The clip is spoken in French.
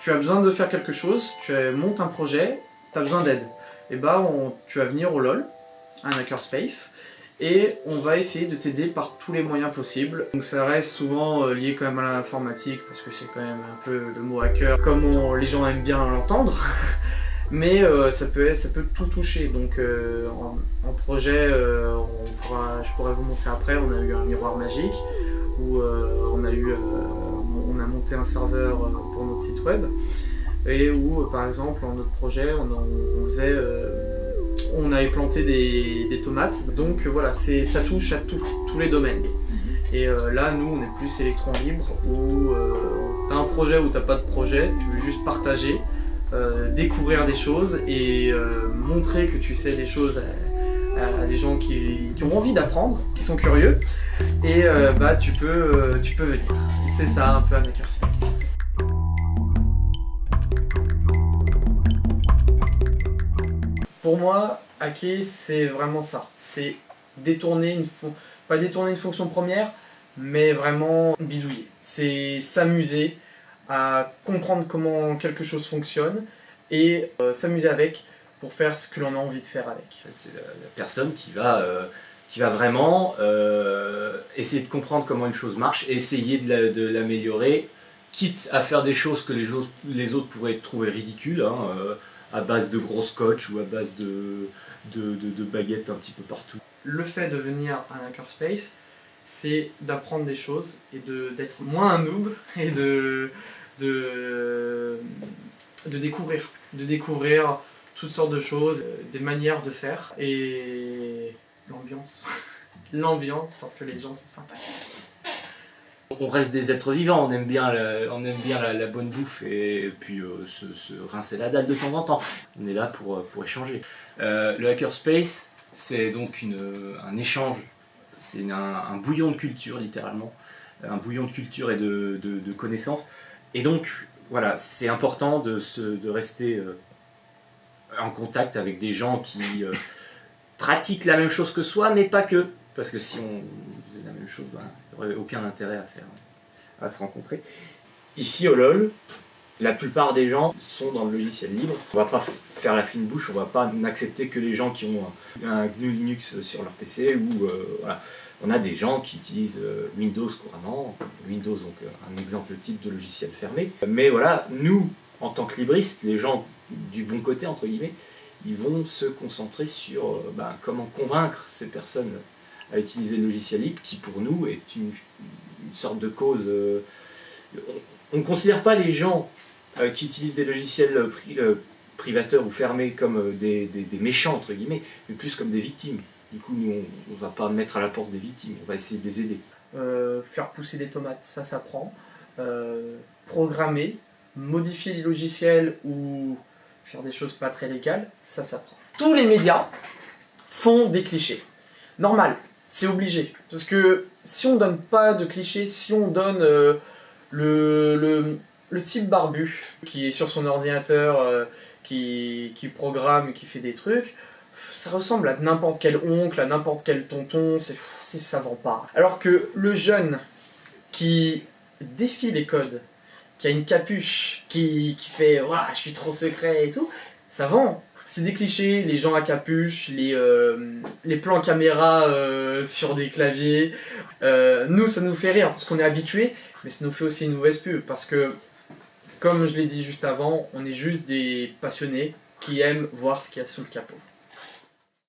tu as besoin de faire quelque chose, montes un projet, tu as besoin d'aide. Et bah tu vas venir au LOL, un hackerspace, et on va essayer de t'aider par tous les moyens possibles. Donc ça reste souvent lié quand même à l'informatique, parce que c'est quand même un peu le mot hacker, comme les gens aiment bien l'entendre. Mais ça peut tout toucher. Donc en projet, je pourrais vous montrer après, on a eu un miroir magique, où on a monté un serveur pour notre site web, et où par exemple en notre projet on avait planté des tomates. Donc voilà, ça touche à tous les domaines. Et là nous on est plus électron libre, où t'as un projet ou t'as pas de projet, tu veux juste partager, découvrir des choses et montrer que tu sais des choses à des gens qui ont envie d'apprendre, qui sont curieux, et bah tu peux venir. C'est ça un peu un hackerspace. Pour moi, hacker c'est vraiment ça, c'est pas détourner une fonction première, mais vraiment bidouiller. C'est s'amuser à comprendre comment quelque chose fonctionne et s'amuser avec pour faire ce que l'on a envie de faire avec. C'est la personne qui va vraiment essayer de comprendre comment une chose marche et essayer de l'améliorer, quitte à faire des choses que les autres pourraient trouver ridicules, hein, à base de gros scotch ou à base de baguettes un petit peu partout. Le fait de venir à un hackerspace, c'est d'apprendre des choses et d'être moins un noob et de découvrir toutes sortes de choses, des manières de faire et l'ambiance. L'ambiance, parce que les gens sont sympathiques. On reste des êtres vivants, on aime bien la bonne bouffe et puis se rincer la dalle de temps en temps. On est là pour échanger. Le hackerspace, c'est donc un échange, c'est un bouillon de culture littéralement, un bouillon de culture et de connaissances. Et donc voilà, c'est important de rester en contact avec des gens qui pratiquent la même chose que soi, mais pas que. Parce que si on faisait la même chose, il n'y aurait aucun intérêt à se rencontrer. Ici au LOL, la plupart des gens sont dans le logiciel libre. On ne va pas faire la fine bouche, on ne va pas n'accepter que les gens qui ont un GNU Linux sur leur PC. Voilà. On a des gens qui utilisent Windows couramment, Windows donc un exemple type de logiciel fermé. Mais voilà, nous, en tant que libristes, les gens du bon côté, entre guillemets, ils vont se concentrer sur comment convaincre ces personnes à utiliser le logiciel libre, qui pour nous est une sorte de cause. On ne considère pas les gens qui utilisent des logiciels privateurs ou fermés comme des méchants, entre guillemets, mais plus comme des victimes. Du coup, nous, on ne va pas mettre à la porte des victimes, on va essayer de les aider. Faire pousser des tomates, ça s'apprend. Programmer, modifier les logiciels ou faire des choses pas très légales, ça s'apprend. Tous les médias font des clichés. Normal, c'est obligé. Parce que si on donne pas de clichés, si on donne le type barbu qui est sur son ordinateur, qui programme, qui fait des trucs, ça ressemble à n'importe quel oncle, à n'importe quel tonton, ça vend pas. Alors que le jeune qui défie les codes, qui a une capuche, qui fait « Waouh, je suis trop secret » et tout, ça vend. C'est des clichés, les gens à capuche, les plans caméra sur des claviers. Nous, ça nous fait rire parce qu'on est habitués, mais ça nous fait aussi une mauvaise pub parce que, comme je l'ai dit juste avant, on est juste des passionnés qui aiment voir ce qu'il y a sous le capot.